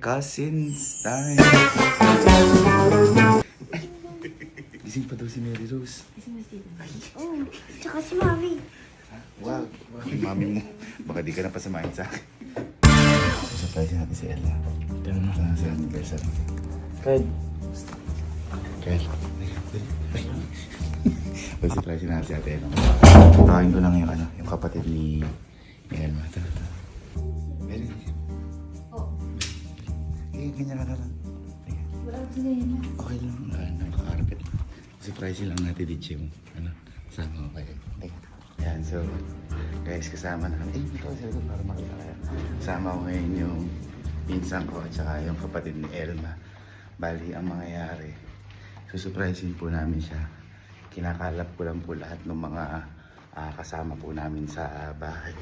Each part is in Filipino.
Cousins time. Gising pa daw si Mary Rose. Oh, tsaka si Mami. Wag. Yung mami mo. Baka di ka na pasamahin sa akin. Surprise natin si Ella. Tignan mo na sa anniversary. Kyle. Kyle. Pag-surprise natin si Ate Ella. Tawagin ko lang yung yung kapatid ni Elma. Ito. Mary. Oh. Ganyan ka na lang. Wala ko sila Okay lang. Nakakarapit. Surprise lang natin dito mo. Sama ko kayo. Yan, so guys, kasama namin. Ito sa likod para makita kayo. Kasama ko ngayon yung pinsan ko at saka yung kapatid ni Elma. Bali, ang mangyayari, susurprisein po namin siya. Kinakalap ko lang po lahat ng mga kasama po namin sa bahay.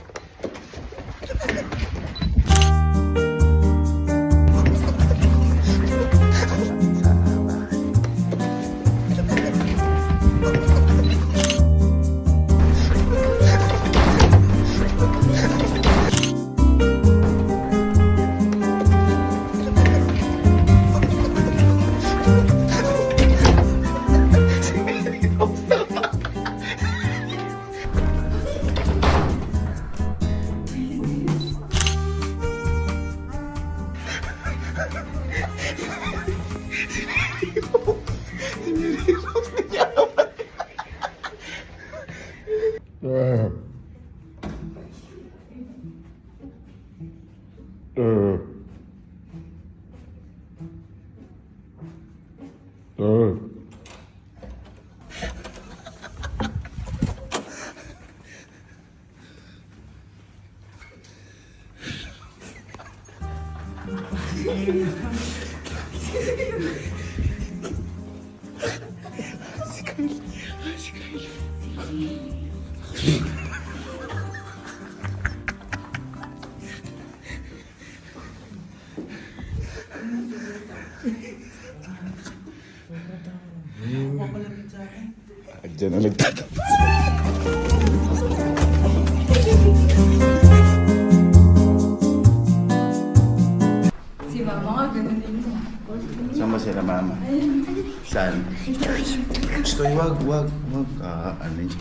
Diyan na nagtatapos. Si Mama nga, ganun din mo. Saan ba sila, Mama? Saan? Stoy, wag. Ano yun?